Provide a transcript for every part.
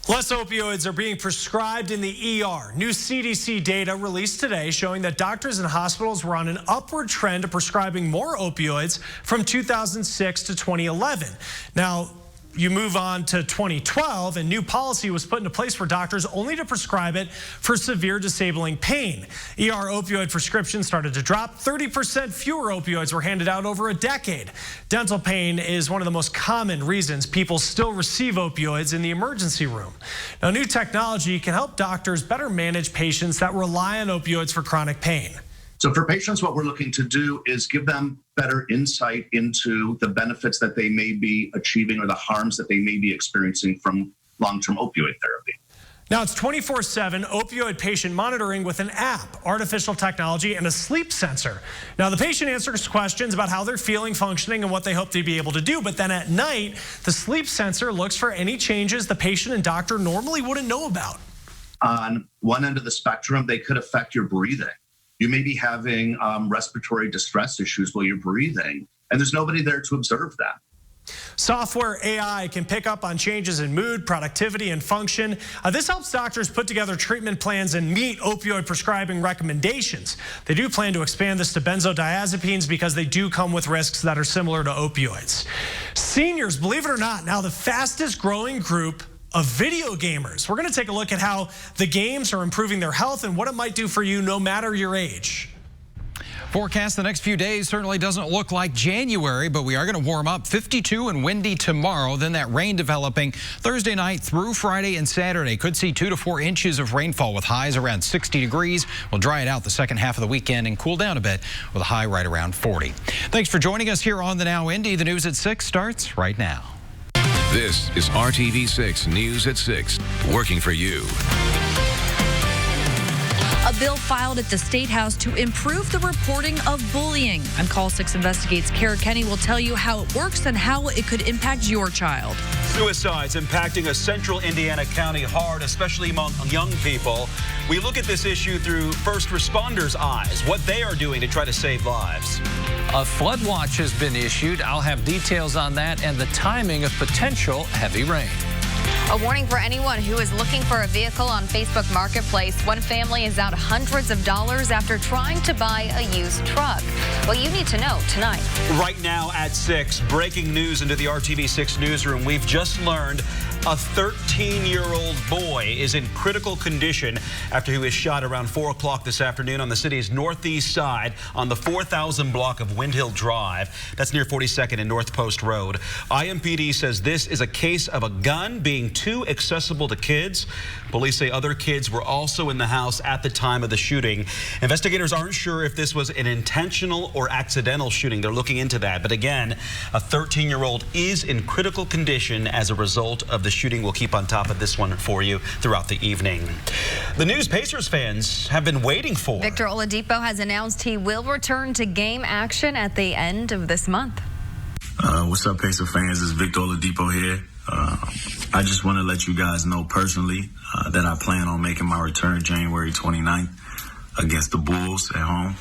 Less opioids are being prescribed in the ER. New CDC data released today showing that doctors and hospitals were on an upward trend of prescribing more opioids from 2006 to 2011. Now, you move on to 2012, and new policy was put into place for doctors only to prescribe it for severe disabling pain. ER opioid prescriptions started to drop. 30% fewer opioids were handed out over a decade. Dental pain is one of the most common reasons people still receive opioids in the emergency room. Now, new technology can help doctors better manage patients that rely on opioids for chronic pain. So for patients, what we're looking to do is give them better insight into the benefits that they may be achieving or the harms that they may be experiencing from long-term opioid therapy. Now it's 24/7 opioid patient monitoring with an app, artificial technology, and a sleep sensor. Now the patient answers questions about how they're feeling, functioning, and what they hope to be able to do. But then at night, the sleep sensor looks for any changes the patient and doctor normally wouldn't know about. On one end of the spectrum, they could affect your breathing. You may be having respiratory distress issues while you're breathing, and there's nobody there to observe that. Software AI can pick up on changes in mood, productivity, and function. This helps doctors put together treatment plans and meet opioid prescribing recommendations. They do plan to expand this to benzodiazepines because they do come with risks that are similar to opioids. Seniors, believe it or not, now the fastest growing group of video gamers. We're going to take a look at how the games are improving their health and what it might do for you no matter your age. Forecast the next few days certainly doesn't look like January, but we are going to warm up. 52 and windy tomorrow. Then that rain developing Thursday night through Friday and Saturday. Could see 2 to 4 inches of rainfall with highs around 60 degrees. We'll dry it out the second half of the weekend and cool down a bit with a high right around 40. Thanks for joining us here on the Now Indy. The news at 6 starts right now. This is RTV6 News at 6, working for you. A bill filed at the State House to improve the reporting of bullying. And Call 6 Investigates Kara Kenny will tell you how it works and how it could impact your child. Suicides impacting a central Indiana county hard, especially among young people. We look at this issue through first responders' eyes, what they are doing to try to save lives. A flood watch has been issued. I'll have details on that and the timing of potential heavy rain. A warning for anyone who is looking for a vehicle on Facebook Marketplace. One family is out hundreds of dollars after trying to buy a used truck. Well, you need to know tonight. Right now at 6, breaking news into the RTV6 newsroom. We've just learned a 13-year-old boy is in critical condition after he was shot around 4 o'clock this afternoon on the city's northeast side on the 4,000 block of Windhill Drive. That's near 42nd and North Post Road. IMPD says this is a case of a gun being too accessible to kids. Police say other kids were also in the house at the time of the shooting. Investigators aren't sure if this was an intentional or accidental shooting. They're looking into that. But again, a 13-year-old is in critical condition as a result of the shooting. We'll keep on top of this one for you throughout the evening. The news Pacers fans have been waiting for. Victor Oladipo has announced he will return to game action at the end of this month. What's up, Pacer fans? It's Victor Oladipo here. I just want to let you guys know personally that I plan on making my return January 29th against the Bulls at home.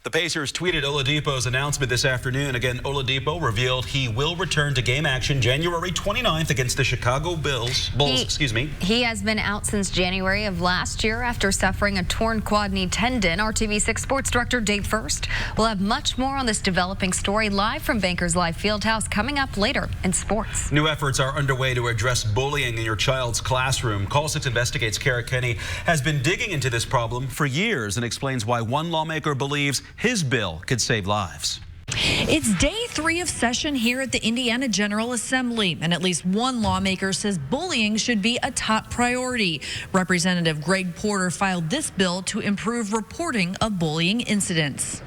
The Pacers tweeted Oladipo's announcement this afternoon. Again, Oladipo revealed he will return to game action January 29th against the Chicago Bulls. He has been out since January of last year after suffering a torn quad knee tendon. RTV6 Sports Director Dave First will have much more on this developing story live from Bankers Live Fieldhouse coming up later in sports. New efforts are underway to address bullying in your child's classroom. Call 6 Investigates Kara Kenny has been digging into this problem for years and explains why one lawmaker believes his bill could save lives. It's day 3 of session here at the Indiana General Assembly, and at least one lawmaker says bullying should be a top priority. Representative Greg Porter filed this bill to improve reporting of bullying incidents.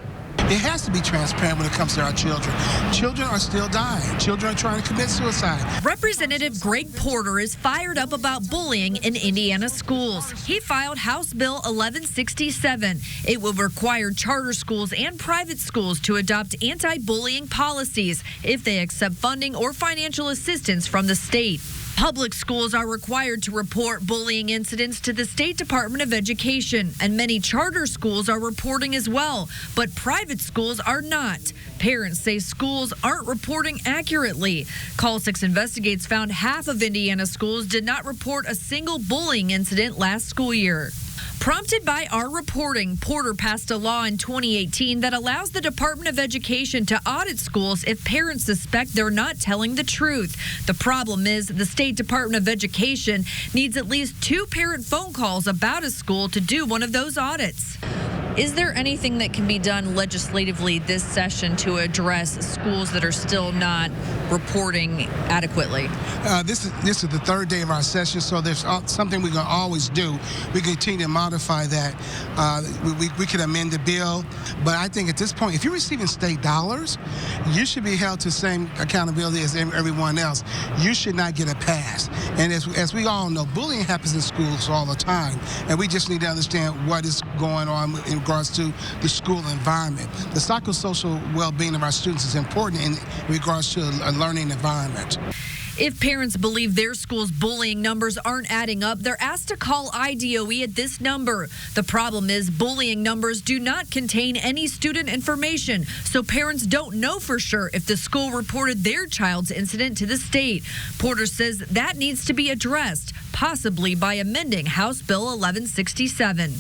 It has to be transparent when it comes to our children. Children are still dying. Children are trying to commit suicide. Representative Greg Porter is fired up about bullying in Indiana schools. He filed House Bill 1167. It will require charter schools and private schools to adopt anti-bullying policies if they accept funding or financial assistance from the state. Public schools are required to report bullying incidents to the State Department of Education, and many charter schools are reporting as well, but private schools are not. Parents say schools aren't reporting accurately. Call 6 Investigates found half of Indiana schools did not report a single bullying incident last school year. Prompted by our reporting, Porter passed a law in 2018 that allows the Department of Education to audit schools if parents suspect they're not telling the truth. The problem is the State Department of Education needs at least 2 parent phone calls about a school to do one of those audits. Is there anything that can be done legislatively this session to address schools that are still not reporting adequately? This is the 3rd day of our session, so there's something we're going to always do. We continue to modify that. We can amend the bill, but I think at this point, if you're receiving state dollars, you should be held to the same accountability as everyone else. You should not get a pass. And as we all know, bullying happens in schools all the time, and we just need to understand what is going on in regards to the school environment. The psychosocial well-being of our students is important in regards to a learning environment. If parents believe their school's bullying numbers aren't adding up, they're asked to call IDOE at this number. The problem is bullying numbers do not contain any student information, so parents don't know for sure if the school reported their child's incident to the state. Porter says that needs to be addressed, possibly by amending House Bill 1167.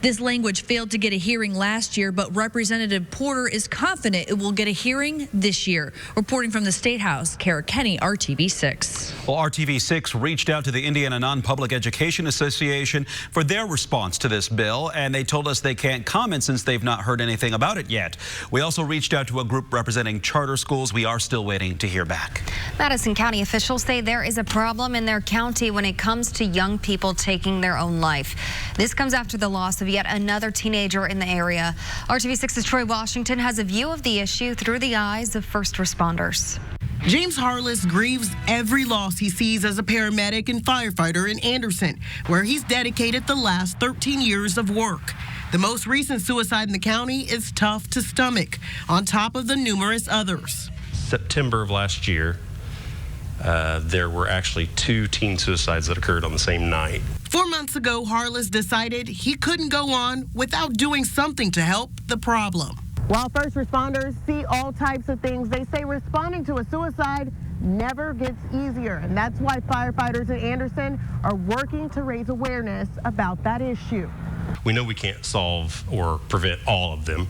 This language failed to get a hearing last year, but Representative Porter is confident it will get a hearing this year. Reporting from the State House, Kara Kenny, RTV6. Well, RTV6 reached out to the Indiana Non-Public Education Association for their response to this bill, and they told us they can't comment since they've not heard anything about it yet. We also reached out to a group representing charter schools. We are still waiting to hear back. Madison County officials say there is a problem in their county when it comes to young people taking their own life. This comes after the loss of yet another teenager in the area. RTV6's Troy Washington has a view of the issue through the eyes of first responders. James Harless grieves every loss he sees as a paramedic and firefighter in Anderson, where he's dedicated the last 13 years of work. The most recent suicide in the county is tough to stomach, on top of the numerous others. September of last year, there were actually 2 teen suicides that occurred on the same night. 4 months ago, Harless decided he couldn't go on without doing something to help the problem. While first responders see all types of things, they say responding to a suicide never gets easier. And that's why firefighters in Anderson are working to raise awareness about that issue. We know we can't solve or prevent all of them,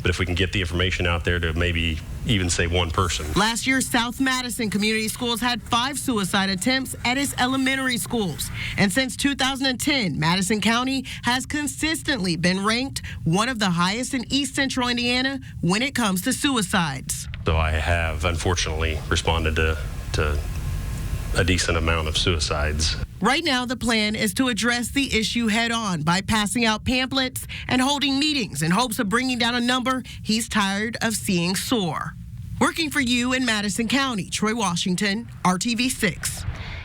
but if we can get the information out there to maybe even say one person. Last year, South Madison Community Schools had 5 suicide attempts at its elementary schools. And since 2010, Madison County has consistently been ranked one of the highest in East Central Indiana when it comes to suicides. So I have, unfortunately, responded to a decent amount of suicides. Right now, the plan is to address the issue head on by passing out pamphlets and holding meetings in hopes of bringing down a number he's tired of seeing soar. Working for you in Madison County, Troy Washington, RTV6.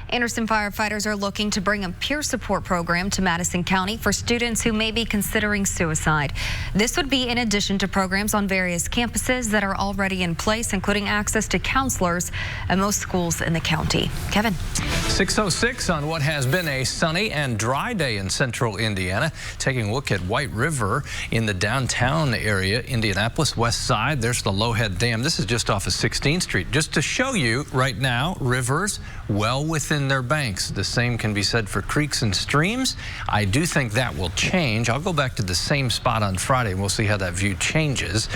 Anderson firefighters are looking to bring a peer support program to Madison County for students who may be considering suicide. This would be in addition to programs on various campuses that are already in place, including access to counselors at most schools in the county. Kevin. 6:06 on what has been a sunny and dry day in central Indiana. Taking a look at White River in the downtown area, Indianapolis west side. There's the Lowhead Dam. This is just off of 16th Street. Just to show you right now, rivers well within their banks. The same can be said for creeks and streams. I do think that will change. I'll go back to the same spot on Friday and we'll see how that view changes.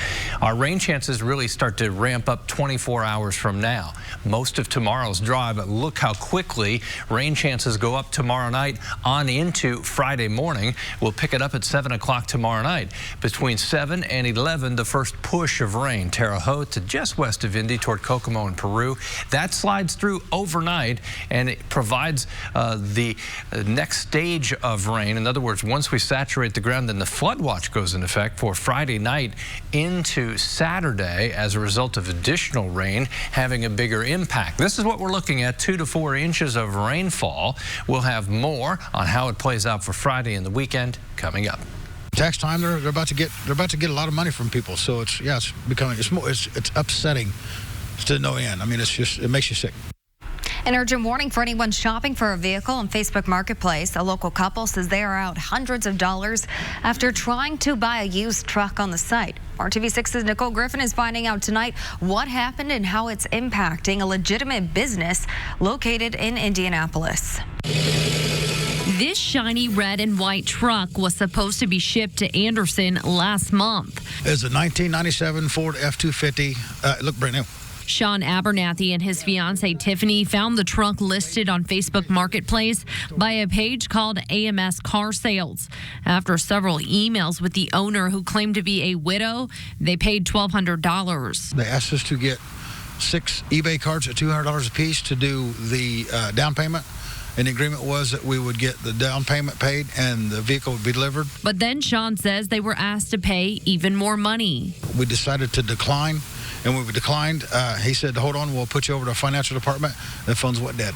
Our rain chances really start to ramp up 24 hours from now. Most of tomorrow's dry, but look how quickly rain chances go up tomorrow night on into Friday morning. We'll pick it up at 7 o'clock tomorrow night. Between 7 and 11, the first push of rain. Terre Haute to just west of Indy toward Kokomo and Peru. That slides through overnight and it provides the next stage of rain. In other words, once we saturate the ground, then the flood watch goes into effect for Friday night into Saturday as a result of additional rain having a bigger impact. This is what we're looking at, 2 to 4 inches of rainfall. We'll have more on how it plays out for Friday and the weekend coming up. Tax time, they're about to get a lot of money from people, so it's upsetting to no end. I mean, it makes you sick. An urgent warning for anyone shopping for a vehicle on Facebook Marketplace. A local couple says they are out hundreds of dollars after trying to buy a used truck on the site. RTV6's Nicole Griffin is finding out tonight what happened and how it's impacting a legitimate business located in Indianapolis. This shiny red and white truck was supposed to be shipped to Anderson last month. It's a 1997 Ford F-250. Look brand new. Sean Abernathy and his fiancee Tiffany found the truck listed on Facebook Marketplace by a page called AMS Car Sales. After several emails with the owner who claimed to be a widow, they paid $1,200. They asked us to get 6 eBay cards at $200 a piece to do the down payment. And the agreement was that we would get the down payment paid and the vehicle would be delivered. But then Sean says they were asked to pay even more money. We decided to decline. And when we declined, he said, hold on, we'll put you over to our financial department. The phones went dead.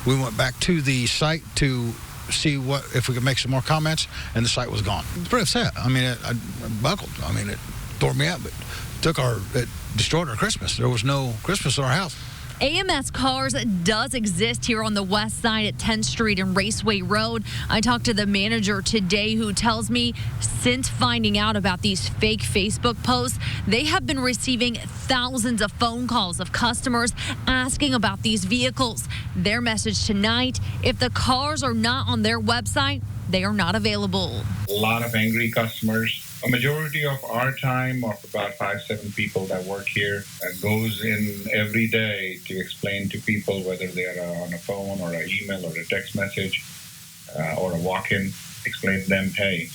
We went back to the site to see if we could make some more comments, and the site was gone. It's pretty upset. I mean, I buckled. I mean, it tore me up, but it destroyed our Christmas. There was no Christmas in our house. AMS Cars does exist here on the west side at 10th Street and Raceway Road. I talked to the manager today who tells me since finding out about these fake Facebook posts, they have been receiving thousands of phone calls of customers asking about these vehicles. Their message tonight, if the cars are not on their website, they are not available. A lot of angry customers. A majority of our time, of about 5-7 people that work here, goes in every day to explain to people whether they are on a phone or an email or a text message or a walk-in, explain to them, hey,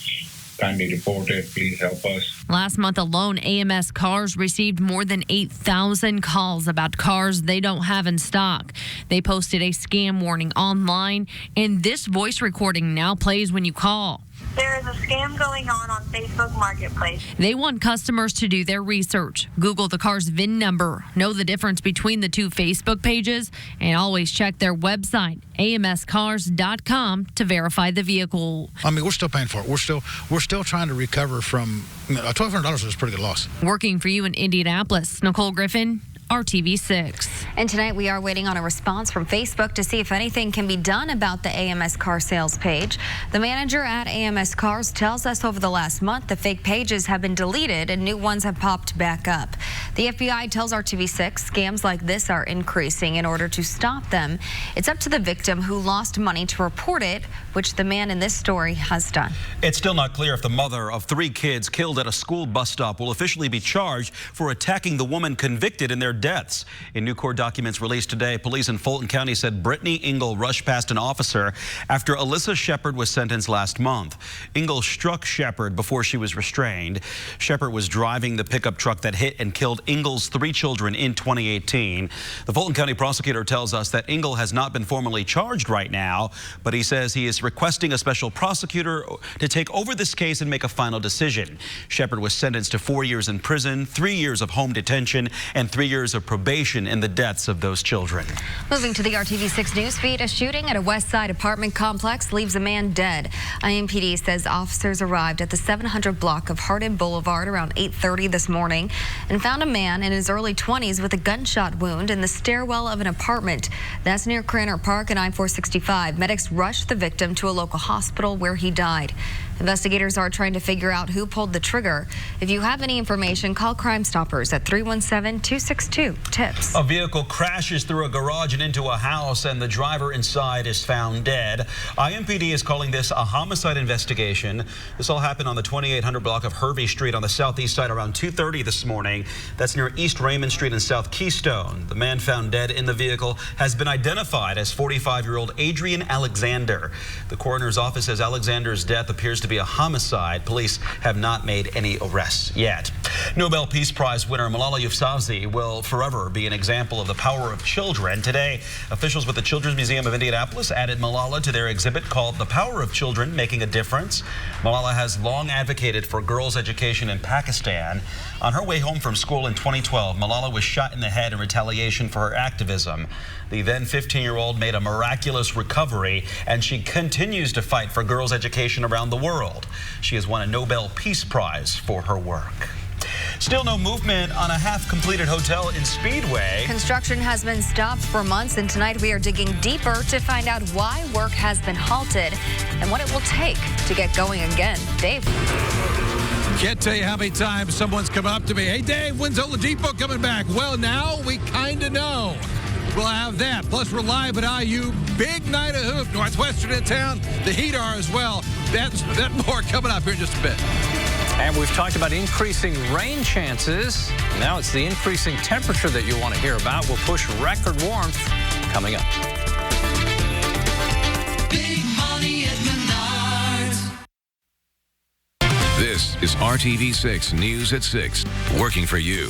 kindly report it, please help us. Last month alone, AMS Cars received more than 8,000 calls about cars they don't have in stock. They posted a scam warning online, and this voice recording now plays when you call. There is a scam going on Facebook Marketplace. They want customers to do their research, Google the car's VIN number, know the difference between the two Facebook pages, and always check their website, amscars.com, to verify the vehicle. I mean, we're still paying for it. We're still trying to recover from $1,200 is a pretty good loss. Working for you in Indianapolis, Nicole Griffin, RTV6. And tonight we are waiting on a response from Facebook to see if anything can be done about the AMS Car Sales page. The manager at AMS Cars tells us over the last month the fake pages have been deleted and new ones have popped back up. The FBI tells RTV6 scams like this are increasing. In order to stop them, it's up to the victim who lost money to report it, which the man in this story has done. It's still not clear if the mother of 3 kids killed at a school bus stop will officially be charged for attacking the woman convicted in their deaths. In new court documents released today, police in Fulton County said Brittany Engel rushed past an officer after Alyssa Shepard was sentenced last month. Engel struck Shepard before she was restrained. Shepard was driving the pickup truck that hit and killed Engel's 3 children in 2018. The Fulton County prosecutor tells us that Engel has not been formally charged right now, but he says he is requesting a special prosecutor to take over this case and make a final decision. Shepard was sentenced to 4 years in prison, 3 years of home detention, and 3 years of probation in the deaths of those children. Moving to the RTV6 news feed, a shooting at a West Side apartment complex leaves a man dead. IMPD says officers arrived at the 700 block of Hardin Boulevard around 8:30 this morning and found a man in his early 20s with a gunshot wound in the stairwell of an apartment. That's near Cranor Park and I-465. Medics rushed the victim to a local hospital where he died. Investigators are trying to figure out who pulled the trigger. If you have any information, call Crime Stoppers at 317-262-TIPS. A vehicle crashes through a garage and into a house, and the driver inside is found dead. IMPD is calling this a homicide investigation. This all happened on the 2800 block of Hervey Street on the southeast side around 2:30 this morning. That's near East Raymond Street and South Keystone. The man found dead in the vehicle has been identified as 45-year-old Adrian Alexander. The coroner's office says Alexander's death appears to be a homicide. Police have not made any arrests yet. Nobel Peace Prize winner Malala Yousafzai will forever be an example of the power of children. Today, officials with the Children's Museum of Indianapolis added Malala to their exhibit called The Power of Children, Making a Difference. Malala has long advocated for girls' education in Pakistan. On her way home from school in 2012, Malala was shot in the head in retaliation for her activism. The then 15-year-old made a miraculous recovery, and she continues to fight for girls' education around the world. She has won a Nobel Peace Prize for her work. Still no movement on a half-completed hotel in Speedway. Construction has been stopped for months, and tonight we are digging deeper to find out why work has been halted and what it will take to get going again. Dave. Can't tell you how many times someone's come up to me, hey, Dave, when's Oladipo coming back? Well, now we kind of know. We'll have that. Plus, we're live at IU. Big night of hoop. Northwestern in town. The Heat are as well. That more coming up here in just a bit. And we've talked about increasing rain chances. Now it's the increasing temperature that you want to hear about. We'll push record warmth coming up. Big money at Menards. This is RTV6 News at 6, working for you.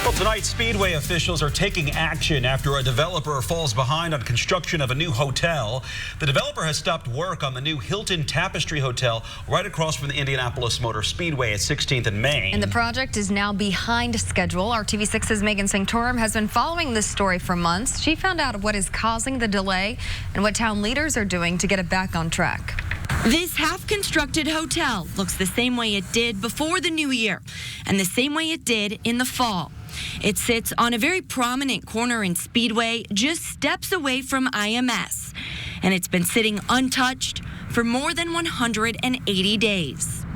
Well, tonight, Speedway officials are taking action after a developer falls behind on construction of a new hotel. The developer has stopped work on the new Hilton Tapestry Hotel right across from the Indianapolis Motor Speedway at 16th and Main. And the project is now behind schedule. RTV6's Megan Sanctorum has been following this story for months. She found out what is causing the delay and what town leaders are doing to get it back on track. This half-constructed hotel looks the same way it did before the new year and the same way it did in the fall. It sits on a very prominent corner in Speedway, just steps away from IMS. And it's been sitting untouched for more than 180 days.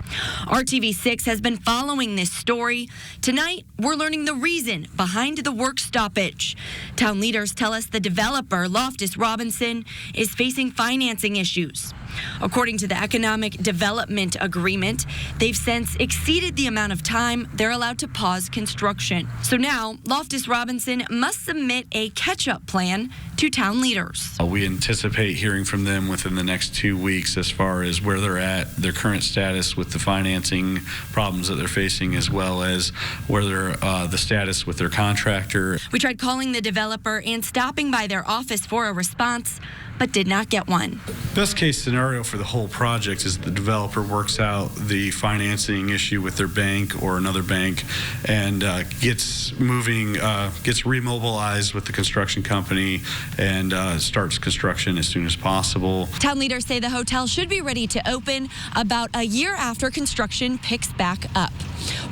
RTV6 has been following this story. Tonight, we're learning the reason behind the work stoppage. Town leaders tell us the developer, Loftus Robinson, is facing financing issues. According to the Economic Development Agreement, they've since exceeded the amount of time they're allowed to pause construction. So now, Loftus Robinson must submit a catch-up plan to town leaders. We anticipate hearing from them within the next 2 weeks as far as where they're at, their current status with the financing problems that they're facing, as well as where they're the status with their contractor. We tried calling the developer and stopping by their office for a response, but did not get one. Best case scenario for the whole project is the developer works out the financing issue with their bank or another bank and gets moving, gets remobilized with the construction company and starts construction as soon as possible. Town leaders say the hotel should be ready to open about a year after construction picks back up.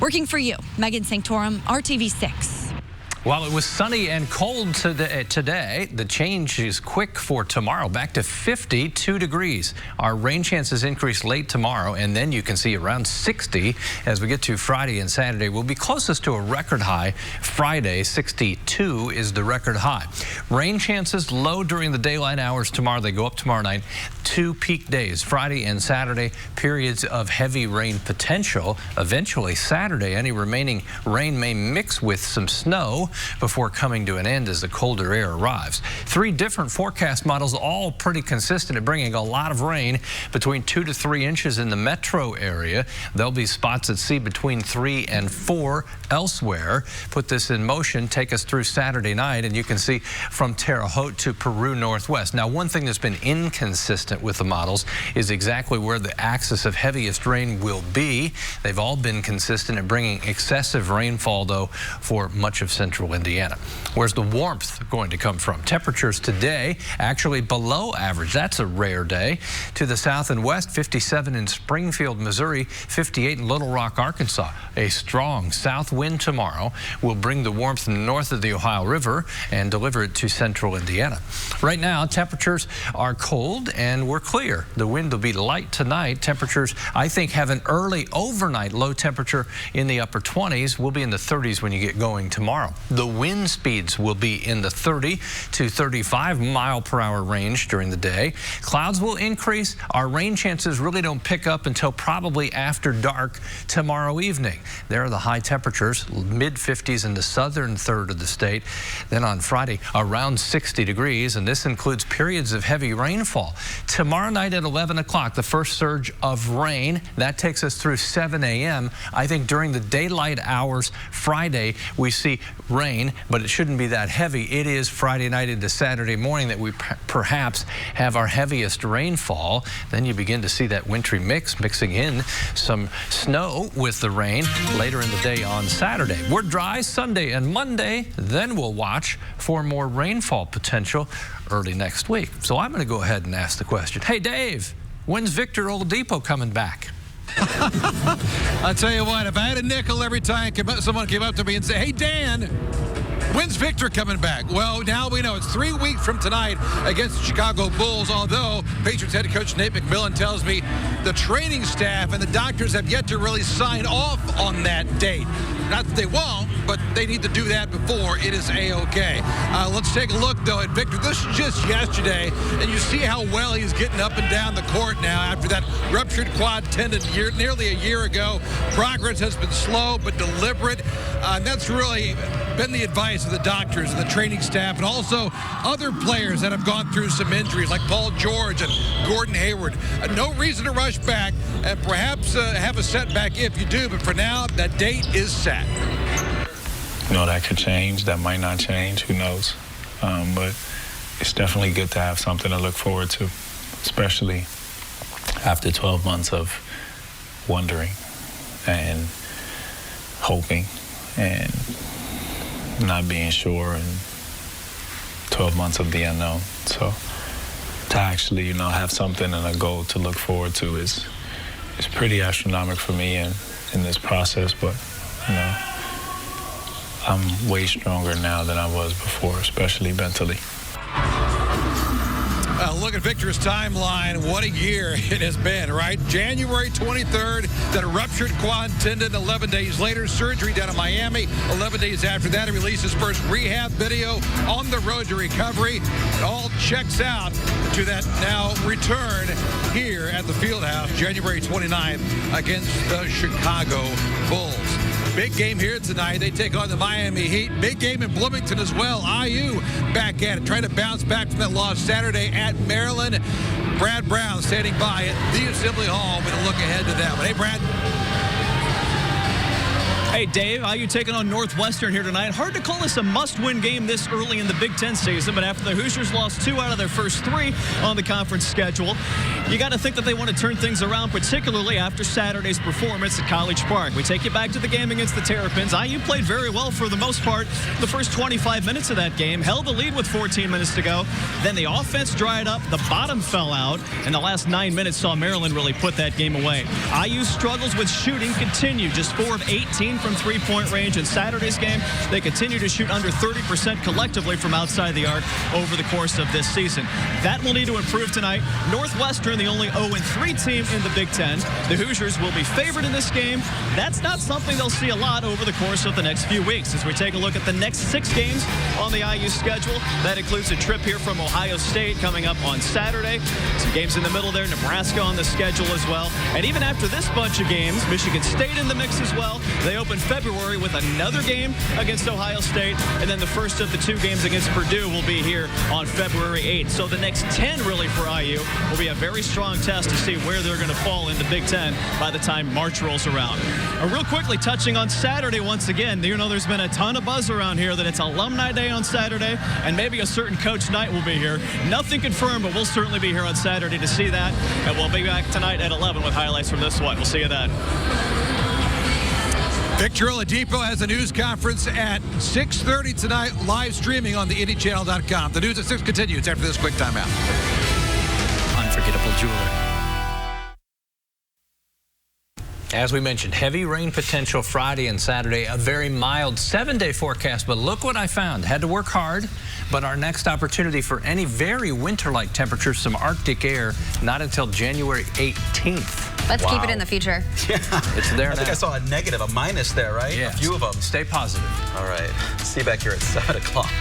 Working for you, Megan Sanctorum, RTV6. While it was sunny and cold today, the change is quick for tomorrow. Back to 52 degrees. Our rain chances increase late tomorrow, and then you can see around 60 as we get to Friday and Saturday. We'll be closest to a record high. Friday, 62 is the record high. Rain chances low during the daylight hours tomorrow. They go up tomorrow night. 2 peak days, Friday and Saturday, periods of heavy rain potential. Eventually, Saturday, any remaining rain may mix with some snow before coming to an end as the colder air arrives. 3 different forecast models, all pretty consistent at bringing a lot of rain, between 2 to 3 inches in the metro area. There'll be spots at sea between 3 and 4 elsewhere. Put this in motion, take us through Saturday night, and you can see from Terre Haute to Peru Northwest. Now, one thing that's been inconsistent with the models is exactly where the axis of heaviest rain will be. They've all been consistent at bringing excessive rainfall, though, for much of central Indiana. Where's the warmth going to come from? Temperatures today actually below average. That's a rare day. To the south and west, 57 in Springfield, Missouri, 58 in Little Rock, Arkansas. A strong south wind tomorrow will bring the warmth north of the Ohio River and deliver it to central Indiana. Right now, temperatures are cold and we're clear. The wind will be light tonight. Temperatures, I think, have an early overnight low temperature in the upper 20s. We'll be in the 30s when you get going tomorrow. The wind speeds will be in the 30 to 35 mile per hour range during the day. Clouds will increase. Our rain chances really don't pick up until probably after dark tomorrow evening. There are the high temperatures, mid-50s in the southern third of the state. Then on Friday, around 60 degrees, and this includes periods of heavy rainfall. Tomorrow night at 11 o'clock, the first surge of rain. That takes us through 7 a.m. I think during the daylight hours Friday, we see rain, but it shouldn't be that heavy. It is Friday night into Saturday morning that we perhaps have our heaviest rainfall. Then you begin to see that wintry mix, mixing in some snow with the rain later in the day on Saturday. We're dry Sunday and Monday. Then we'll watch for more rainfall potential early next week. So I'm going to go ahead and ask the question. Hey, Dave, when's Victor Oladipo coming back? I'll tell you what, if I had a nickel every time someone came up to me and said, hey, Dan, when's Victor coming back? Well, now we know it's 3 weeks from tonight against the Chicago Bulls, although Patriots head coach Nate McMillan tells me the training staff and the doctors have yet to really sign off on that date. Not that they won't, but they need to do that before it is A-OK. Let's take a look, though, at Victor. This is just yesterday, and you see how well he's getting up and down the court now after that ruptured quad tendon nearly a year ago. Progress has been slow but deliberate. That's really been the advice of the doctors and the training staff and also other players that have gone through some injuries like Paul George and Gordon Hayward. No reason to rush back and perhaps have a setback if you do, but for now, that date is set. You know, that could change. That might not change. Who knows? But it's definitely good to have something to look forward to, especially after 12 months of wondering and hoping and not being sure and 12 months of the unknown. So to actually, you know, have something and a goal to look forward to is pretty astronomical for me in this process. But, you know, I'm way stronger now than I was before, especially mentally. Look at Victor's timeline. What a year it has been, right? January 23rd, that ruptured quad tendon. 11 days later, surgery down in Miami. 11 days after that, he released his first rehab video on the road to recovery. It all checks out to that now return here at the Fieldhouse, January 29th against the Chicago Bulls. Big game here tonight. They take on the Miami Heat. Big game in Bloomington as well. IU back at it, trying to bounce back from that loss Saturday at Maryland. Brad Brown standing by at the Assembly Hall with a look ahead to that one. Hey, Brad. Hey, Dave, IU taking on Northwestern here tonight. Hard to call this a must-win game this early in the Big Ten season, but after the Hoosiers lost 2 out of their first 3 on the conference schedule, you got to think that they want to turn things around, particularly after Saturday's performance at College Park. We take you back to the game against the Terrapins. IU played very well for the most part the first 25 minutes of that game, held the lead with 14 minutes to go. Then the offense dried up, the bottom fell out, and the last 9 minutes saw Maryland really put that game away. IU's struggles with shooting continue, just 4 of 18 from three-point range. In Saturday's game, they continue to shoot under 30% collectively from outside the arc over the course of this season. That will need to improve tonight. Northwestern, the only 0-3 team in the Big Ten. The Hoosiers will be favored in this game. That's not something they'll see a lot over the course of the next few weeks. As we take a look at the next 6 games on the IU schedule, that includes a trip here from Ohio State coming up on Saturday. Some games in the middle there, Nebraska on the schedule as well. And even after this bunch of games, Michigan State in the mix as well. They open February with another game against Ohio State, and then the first of the 2 games against Purdue will be here on February 8th. So the next 10 really for IU will be a very strong test to see where they're going to fall in the Big Ten by the time March rolls around. Real quickly, touching on Saturday once again, you know there's been a ton of buzz around here that it's Alumni Day on Saturday, and maybe a certain Coach Knight will be here. Nothing confirmed, but we'll certainly be here on Saturday to see that, and we'll be back tonight at 11 with highlights from this one. We'll see you then. Victor Oladipo has a news conference at 6:30 tonight, live streaming on the IndyChannel.com. The news at 6 continues after this quick timeout. Unforgettable jeweler. As we mentioned, heavy rain potential Friday and Saturday, a very mild 7-day forecast, but look what I found. Had to work hard, but our next opportunity for any very winter-like temperatures, some Arctic air, not until January 18th. Let's keep it in the future. Yeah. It's there now. I think I saw a negative, a minus there, right? Yeah. A few of them. Stay positive. All right. See you back here at 7 o'clock.